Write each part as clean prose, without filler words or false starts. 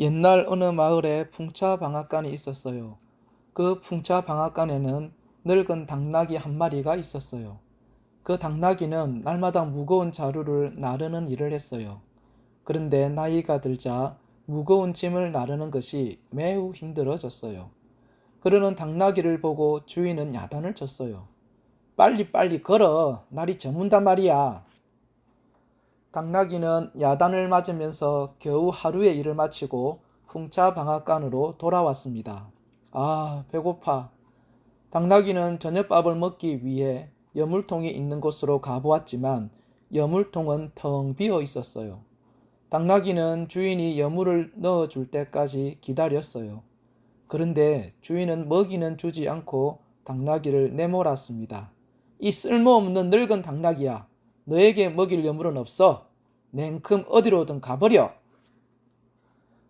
옛날 어느 마을에 풍차방앗간이 있었어요. 그 풍차방앗간에는 늙은 당나귀 한 마리가 있었어요. 그 당나귀는 날마다 무거운 자루를 나르는 일을 했어요. 그런데 나이가 들자 무거운 짐을 나르는 것이 매우 힘들어졌어요. 그러는 당나귀를 보고 주인은 야단을 쳤어요. 빨리 걸어. 날이 저문단 말이야. 당나귀는 야단을 맞으면서 겨우 하루의 일을 마치고 풍차방앗간으로 돌아왔습니다. 아, 배고파. 당나귀는 저녁밥을 먹기 위해 여물통이 있는 곳으로 가보았지만 여물통은 텅 비어 있었어요. 당나귀는 주인이 여물을 넣어줄 때까지 기다렸어요. 그런데 주인은 먹이는 주지 않고 당나귀를 내몰았습니다. 이 쓸모없는 늙은 당나귀야. 너에게 먹일 여물은 없어. 냉큼 어디로든 가버려.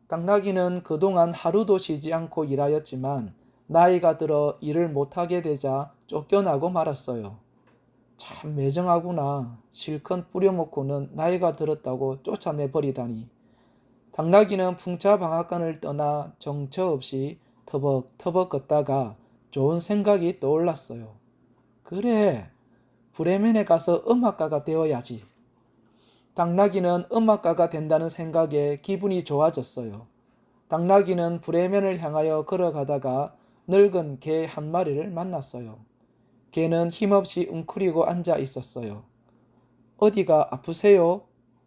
당나귀는 그동안 하루도 쉬지 않고 일하였지만 나이가 들어 일을 못하게 되자 쫓겨나고 말았어요. 참 매정하구나. 실컷 뿌려먹고는 나이가 들었다고 쫓아내버리다니. 당나귀는 풍차방앗간을 떠나 정처 없이 터벅터벅 걷다가 좋은 생각이 떠올랐어요. 그래, 브레멘에 가서 음악가가 되어야지. 당나귀는 음악가가 된다는 생각에 기분이 좋아졌어요. 당나귀는 브레멘을 향하여 걸어가다가 늙은 개 한 마리를 만났어요. 개는 힘없이 웅크리고 앉아 있었어요. 어디가 아프세요?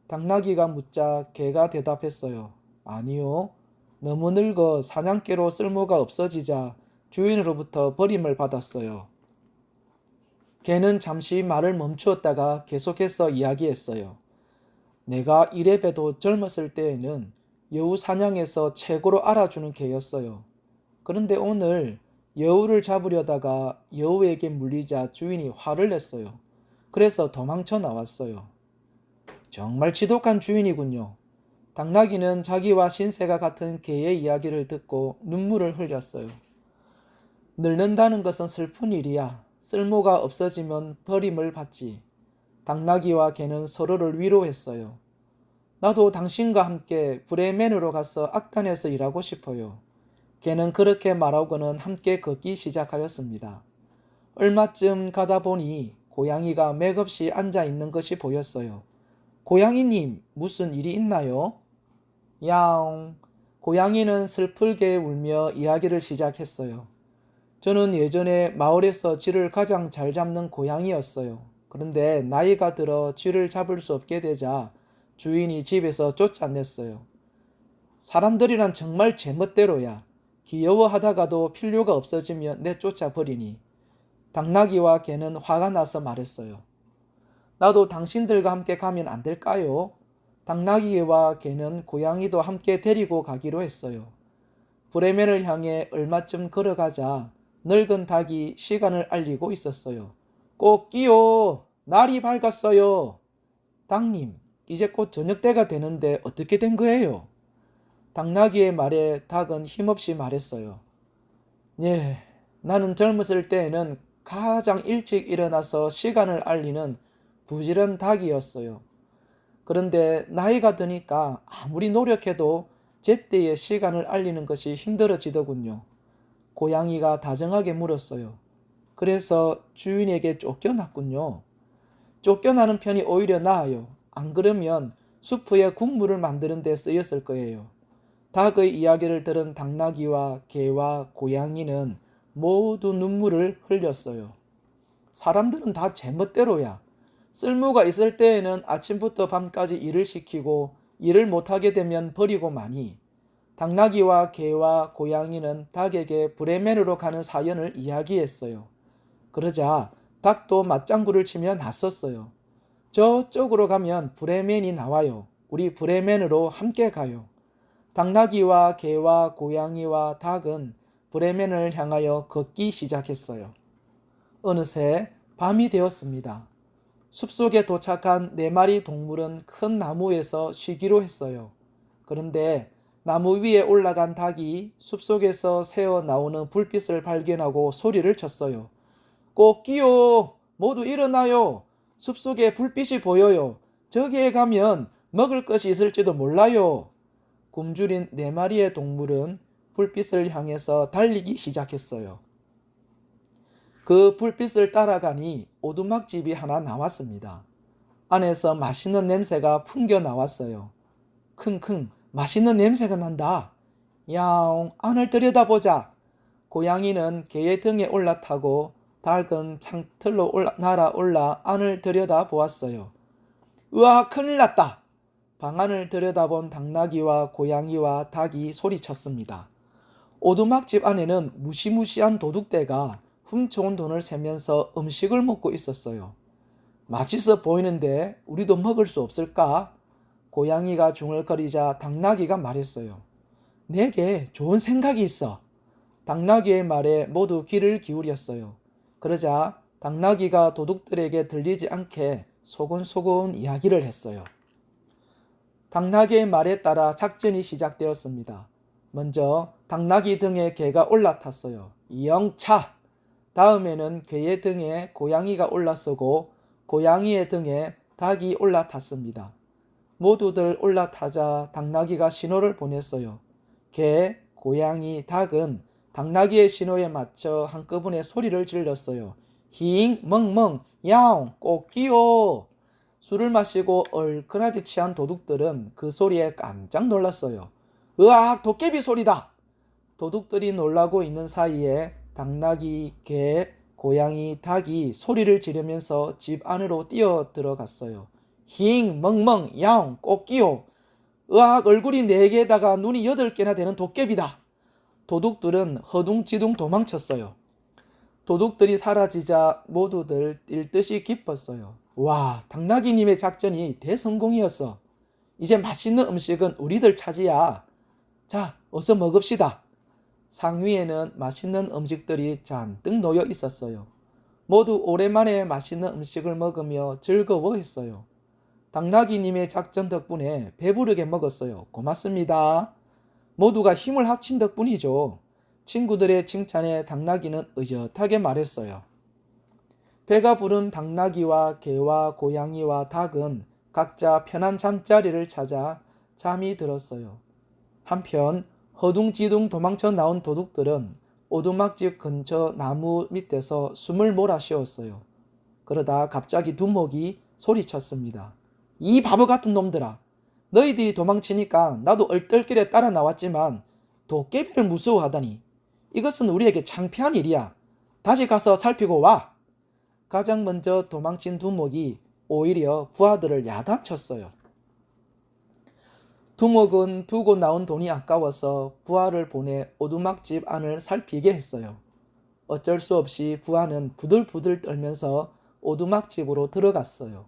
당나귀가 묻자 개가 대답했어요. 아니요. 너무 늙어 사냥개로 쓸모가 없어지자 주인으로부터 버림을 받았어요. 개는 잠시 말을 멈추었다가 계속해서 이야기했어요. 내가 이래봬도 젊었을 때에는 여우 사냥에서 최고로 알아주는 개였어요. 그런데 오늘 여우를 잡으려다가 여우에게 물리자 주인이 화를 냈어요. 그래서 도망쳐 나왔어요. 정말 지독한 주인이군요. 당나귀는 자기와 신세가 같은 개의 이야기를 듣고 눈물을 흘렸어요. 늙는다는 것은 슬픈 일이야. 쓸모가 없어지면 버림을 받지. 당나귀와 개는 서로를 위로했어요. 나도 당신과 함께 브레멘으로 가서 악단에서 일하고 싶어요. 개는 그렇게 말하고는 함께 걷기 시작하였습니다. 얼마쯤 가다 보니 고양이가 맥없이 앉아 있는 것이 보였어요. 고양이님, 무슨 일이 있나요? 야옹. 고양이는 슬프게 울며 이야기를 시작했어요. 저는 예전에 마을에서 쥐를 가장 잘 잡는 고양이였어요. 그런데 나이가 들어 쥐를 잡을 수 없게 되자 주인이 집에서 쫓아냈어요. 사람들이란 정말 제멋대로야. 귀여워하다가도 필요가 없어지면 내쫓아버리니. 당나귀와 개는 화가 나서 말했어요. 나도 당신들과 함께 가면 안 될까요? 당나귀와 개는 고양이도 함께 데리고 가기로 했어요. 브레멘을 향해 얼마쯤 걸어가자 늙은 닭이 시간을 알리고 있었어요. 꼭 끼요. 날이 밝았어요. 닭님, 이제 곧 저녁때가 되는데 어떻게 된 거예요? 당나귀의 말에 닭은 힘없이 말했어요. 예, 나는 젊었을 때에는 가장 일찍 일어나서 시간을 알리는 부지런 닭이었어요. 그런데 나이가 드니까 아무리 노력해도 제때의 시간을 알리는 것이 힘들어지더군요. 고양이가 다정하게 물었어요. 그래서 주인에게 쫓겨났군요. 쫓겨나는 편이 오히려 나아요. 안 그러면 수프에 국물을 만드는 데 쓰였을 거예요. 닭의 이야기를 들은 당나귀와 개와 고양이는 모두 눈물을 흘렸어요. 사람들은 다 제멋대로야. 쓸모가 있을 때에는 아침부터 밤까지 일을 시키고 일을 못하게 되면 버리고 마니. 당나귀와 개와 고양이는 닭에게 브레멘으로 가는 사연을 이야기했어요. 그러자 닭도 맞장구를 치며 나섰어요. 저쪽으로 가면 브레멘이 나와요. 우리 브레멘으로 함께 가요. 당나귀와 개와 고양이와 닭은 브레멘을 향하여 걷기 시작했어요. 어느새 밤이 되었습니다. 숲속에 도착한 4마리 동물은 큰 나무에서 쉬기로 했어요. 그런데 나무 위에 올라간 닭이 숲속에서 새어 나오는 불빛을 발견하고 소리를 쳤어요. 꼭 끼요! 모두 일어나요! 숲속에 불빛이 보여요. 저기에 가면 먹을 것이 있을지도 몰라요. 굶주린 4마리의 동물은 불빛을 향해서 달리기 시작했어요. 그 불빛을 따라가니 오두막집이 하나 나왔습니다. 안에서 맛있는 냄새가 풍겨 나왔어요. 킁킁, 맛있는 냄새가 난다. 야옹, 안을 들여다보자. 고양이는 개의 등에 올라타고 닭은 창틀로 날아올라 안을 들여다보았어요. 으아, 큰일 났다. 방 안을 들여다본 당나귀와 고양이와 닭이 소리쳤습니다. 오두막집 안에는 무시무시한 도둑대가 훔쳐온 돈을 세면서 음식을 먹고 있었어요. 맛있어 보이는데 우리도 먹을 수 없을까? 고양이가 중얼거리자 당나귀가 말했어요. 내게 좋은 생각이 있어. 당나귀의 말에 모두 귀를 기울였어요. 그러자 당나귀가 도둑들에게 들리지 않게 소곤소곤 이야기를 했어요. 당나귀의 말에 따라 작전이 시작되었습니다. 먼저 당나귀 등에 개가 올라탔어요. 영차! 다음에는 개의 등에 고양이가 올라서고 고양이의 등에 닭이 올라탔습니다. 모두들 올라타자 당나귀가 신호를 보냈어요. 개, 고양이, 닭은 당나귀의 신호에 맞춰 한꺼번에 소리를 질렀어요. 힝, 멍멍, 야옹, 꼬끼요. 술을 마시고 얼큰하게 취한 도둑들은 그 소리에 깜짝 놀랐어요. 으악, 도깨비 소리다! 도둑들이 놀라고 있는 사이에 당나귀, 개, 고양이, 닭이 소리를 지르면서 집 안으로 뛰어 들어갔어요. 힝, 멍멍, 야옹, 꼬끼요. 으악, 얼굴이 4개에다가 눈이 8개나 되는 도깨비다. 도둑들은 허둥지둥 도망쳤어요. 도둑들이 사라지자 모두들 뛸 듯이 기뻤어요. 와, 당나귀님의 작전이 대성공이었어. 이제 맛있는 음식은 우리들 차지야. 자, 어서 먹읍시다. 상위에는 맛있는 음식들이 잔뜩 놓여 있었어요. 모두 오랜만에 맛있는 음식을 먹으며 즐거워했어요. 당나귀님의 작전 덕분에 배부르게 먹었어요. 고맙습니다. 모두가 힘을 합친 덕분이죠. 친구들의 칭찬에 당나귀는 의젓하게 말했어요. 배가 부른 당나귀와 개와 고양이와 닭은 각자 편한 잠자리를 찾아 잠이 들었어요. 한편 허둥지둥 도망쳐 나온 도둑들은 오두막집 근처 나무 밑에서 숨을 몰아쉬었어요. 그러다 갑자기 두목이 소리쳤습니다. 이 바보 같은 놈들아! 너희들이 도망치니까 나도 얼떨결에 따라 나왔지만 도깨비를 무서워하다니. 이것은 우리에게 창피한 일이야. 다시 가서 살피고 와. 가장 먼저 도망친 두목이 오히려 부하들을 야단쳤어요. 두목은 두고 나온 돈이 아까워서 부하를 보내 오두막집 안을 살피게 했어요. 어쩔 수 없이 부하는 부들부들 떨면서 오두막집으로 들어갔어요.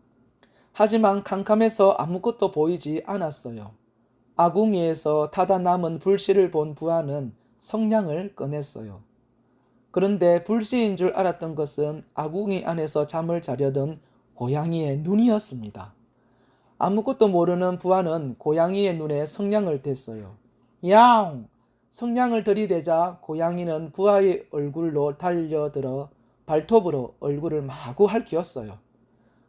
하지만 캄캄해서 아무것도 보이지 않았어요. 아궁이에서 타다 남은 불씨를 본 부하는 성냥을 꺼냈어요. 그런데 불씨인 줄 알았던 것은 아궁이 안에서 잠을 자려던 고양이의 눈이었습니다. 아무것도 모르는 부하는 고양이의 눈에 성냥을 댔어요. 야옹! 성냥을 들이대자 고양이는 부하의 얼굴로 달려들어 발톱으로 얼굴을 마구 핥기었어요.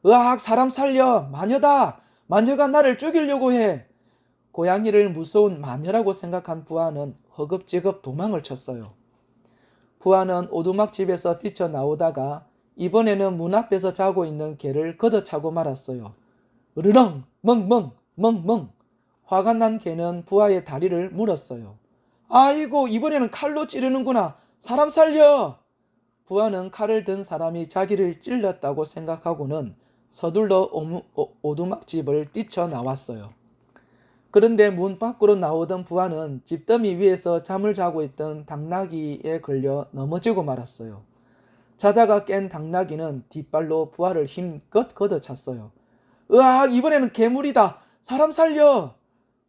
으악, 사람 살려! 마녀다! 마녀가 나를 죽이려고 해! 고양이를 무서운 마녀라고 생각한 부하는 허겁지겁 도망을 쳤어요. 부하는 오두막집에서 뛰쳐나오다가 이번에는 문 앞에서 자고 있는 개를 걷어차고 말았어요. 으르렁! 멍멍! 멍멍! 화가 난 개는 부하의 다리를 물었어요. 아이고, 이번에는 칼로 찌르는구나! 사람 살려! 부하는 칼을 든 사람이 자기를 찔렀다고 생각하고는 서둘러 오두막집을 뛰쳐나왔어요. 그런데 문 밖으로 나오던 부하는 집더미 위에서 잠을 자고 있던 당나귀에 걸려 넘어지고 말았어요. 자다가 깬 당나귀는 뒷발로 부하를 힘껏 걷어찼어요. 으악, 이번에는 괴물이다! 사람 살려!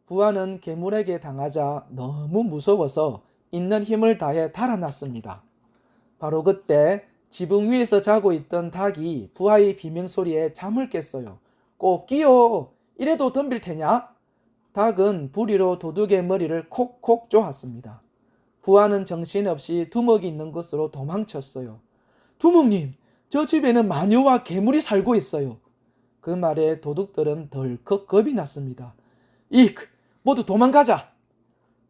부하는 괴물에게 당하자 너무 무서워서 있는 힘을 다해 달아났습니다. 바로 그때 지붕 위에서 자고 있던 닭이 부하의 비명소리에 잠을 깼어요. 꼬끼요! 이래도 덤빌 테냐? 닭은 부리로 도둑의 머리를 콕콕 쪼았습니다. 부하는 정신없이 두목이 있는 곳으로 도망쳤어요. 두목님, 저 집에는 마녀와 괴물이 살고 있어요. 그 말에 도둑들은 덜컥 겁이 났습니다. 이크, 모두 도망가자!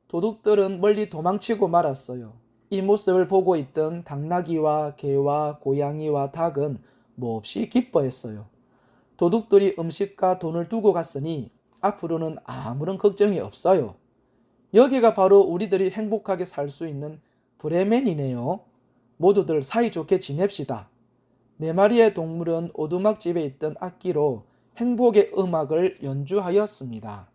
도둑들은 멀리 도망치고 말았어요. 이 모습을 보고 있던 당나귀와 개와 고양이와 닭은 몹시 기뻐했어요. 도둑들이 음식과 돈을 두고 갔으니 앞으로는 아무런 걱정이 없어요. 여기가 바로 우리들이 행복하게 살 수 있는 브레멘이네요. 모두들 사이좋게 지냅시다. 네 마리의 동물은 오두막집에 있던 악기로 행복의 음악을 연주하였습니다.